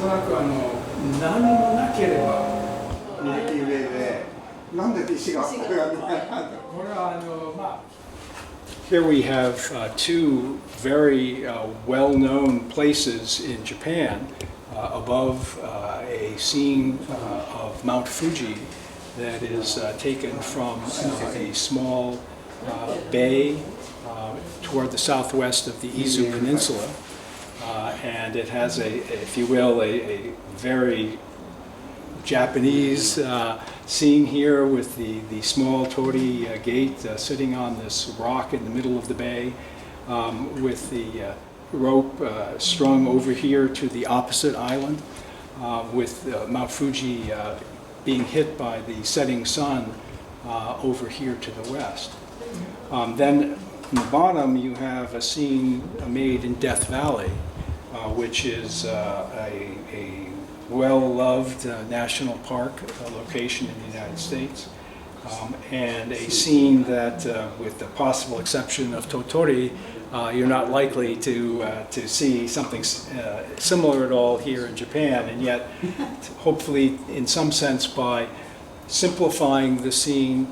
となく何もなければ。右上で、なんで石がこれが見えないんだ。これはHere we have two very well-known places in Japan above a scene of Mount Fuji that is taken from a small bay toward the southwest of the Izu Peninsula. And it has if you will, a very Japanese scene here with the small torii gate sitting on this rock in the middle of the bay, with the rope strung over here to the opposite island, with Mount Fuji being hit by the setting sun over here to the west. Then on the bottom you have a scene made in Death Valley, which is a well-loved national park location in the United States, and a scene that, with the possible exception of Totori, you're not likely to see something similar at all here in Japan, and yet hopefully in some sense by simplifying the scene,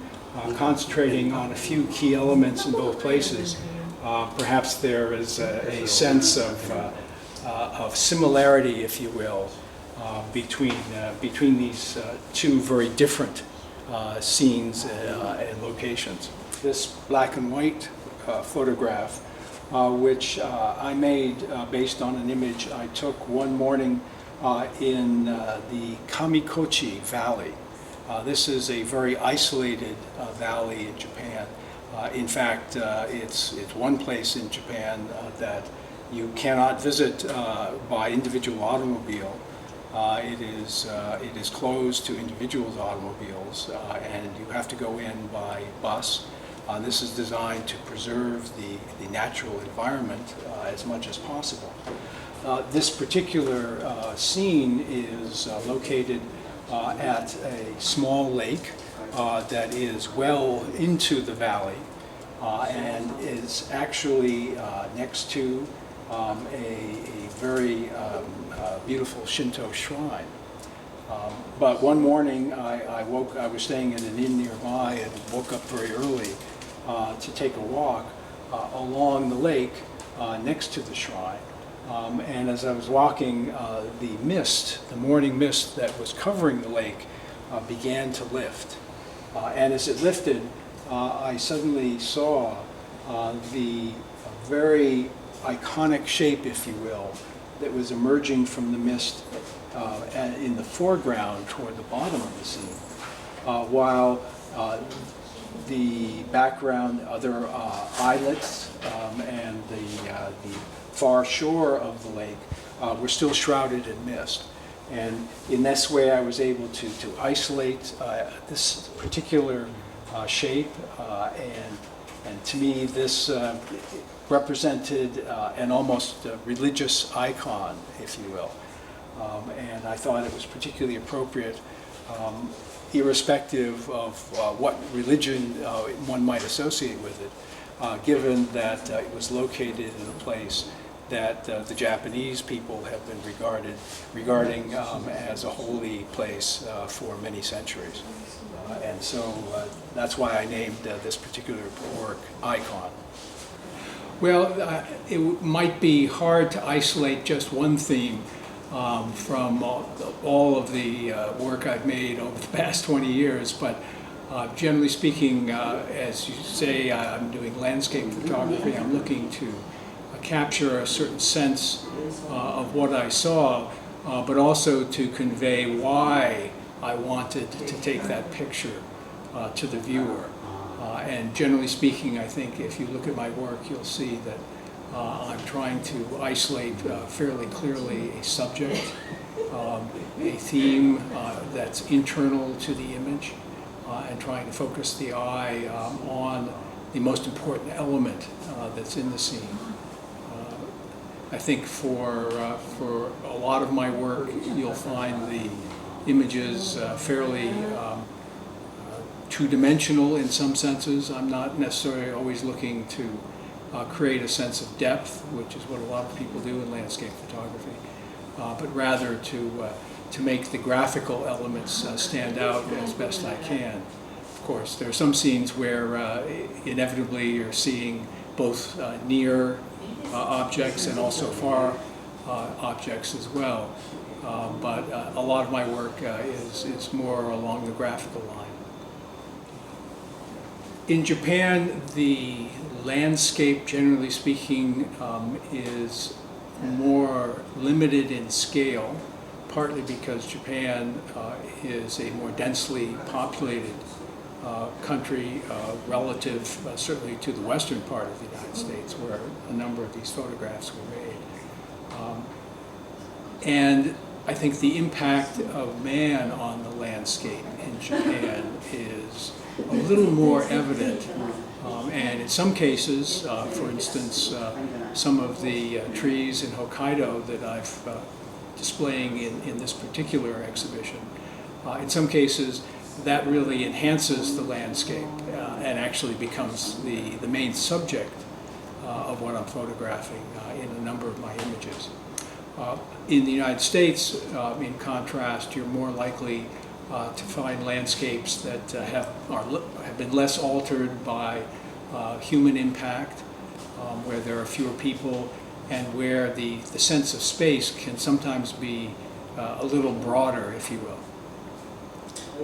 concentrating on a few key elements in both places, perhaps there is a sense of similarity, if you will, between these two very different scenes and locations. This black and white photograph, which I made based on an image I took one morning in the Kamikochi Valley. This is a very isolated valley in Japan. In fact, it's one place in Japan that you cannot visit by individual automobile. It is closed to individuals' automobiles, and you have to go in by bus. This is designed to preserve the natural environment as much as possible. This particular scene is located at a small lake that is well into the valley, and is actually next to a very beautiful Shinto shrine. But one morning I was staying in an inn nearby and woke up very early to take a walk along the lake next to the shrine. And as I was walking, the morning mist that was covering the lake began to lift. And as it lifted, I suddenly saw the very iconic shape, if you will, that was emerging from the mist in the foreground toward the bottom of the scene, while the background, other islets and the far shore of the lake were still shrouded in mist. And in this way I was able to isolate this particular shape, and to me this represented an almost religious icon, if you will. And I thought it was particularly appropriate, irrespective of what religion one might associate with it, given that it was located in a place that the Japanese people have been regarding as a holy place for many centuries. And so that's why I named this particular work Icon. Well, it might be hard to isolate just one theme from all of the work I've made over the past 20 years, but generally speaking, as you say, I'm doing landscape photography. I'm looking to capture a certain sense of what I saw, but also to convey why I wanted to take that picture to the viewer. And generally speaking, I think if you look at my work, you'll see that I'm trying to isolate fairly clearly a subject, a theme that's internal to the image, and trying to focus the eye on the most important element that's in the scene. I think for a lot of my work, you'll find the images fairly two-dimensional in some senses. I'm not necessarily always looking to create a sense of depth, which is what a lot of people do in landscape photography. but rather to make the graphical elements stand out as best I can. Of course, there are some scenes where inevitably you're seeing both near objects and also far objects as well. But a lot of my work is more along the graphical line. In Japan, the landscape, generally speaking, is more limited in scale, partly because Japan is a more densely populated country relative certainly to the western part of the United States, where a number of these photographs were made. And I think the impact of man on the landscape in Japan is a little more evident. And in some cases, for instance, some of the trees in Hokkaido that I've displaying in this particular exhibition, in some cases that really enhances the landscape and actually becomes the main subject of what I'm photographing in a number of my images. In the United States, in contrast, you're more likely to find landscapes that have been less altered by human impact, where there are fewer people, and where the sense of space can sometimes be a little broader, if you will.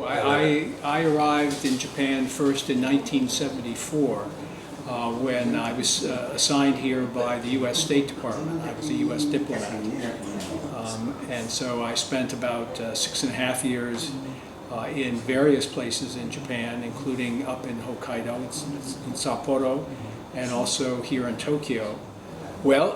I arrived in Japan first in 1974 when I was assigned here by the U.S. State Department. I was a U.S. diplomat. And so I spent about 6.5 years in various places in Japan, including up in Hokkaido, in Sapporo, and also here in Tokyo. Well,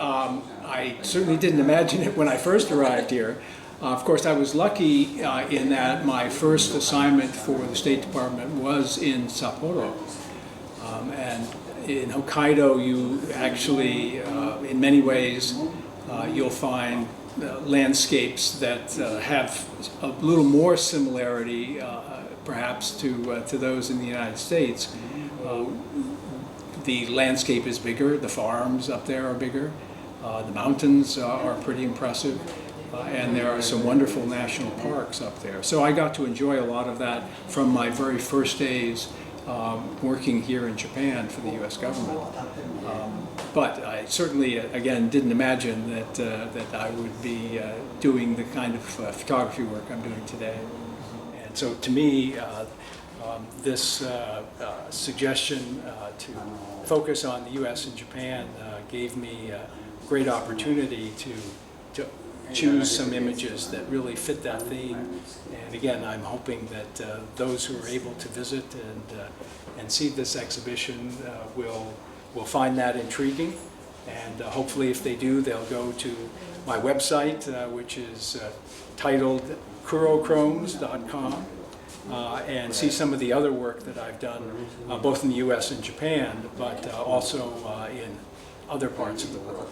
I certainly didn't imagine it when I first arrived here. Of course, I was lucky in that my first assignment for the State Department was in Sapporo. And in Hokkaido, you actually, in many ways, you'll find landscapes that have a little more similarity, perhaps, to those in the United States. The landscape is bigger, the farms up there are bigger, the mountains are pretty impressive, and there are some wonderful national parks up there. So I got to enjoy a lot of that from my very first days working here in Japan for the U.S. government. But I certainly, again, didn't imagine that I would be doing the kind of photography work I'm doing today. And so to me, this suggestion to focus on the U.S. and Japan gave me a great opportunity to choose some images that really fit that theme. And again, I'm hoping that those who are able to visit and see this exhibition will find that intriguing. And hopefully if they do, they'll go to my website, which is titled kurochromes.com. And see some of the other work that I've done, both in the U.S. and Japan, but also in other parts of the world.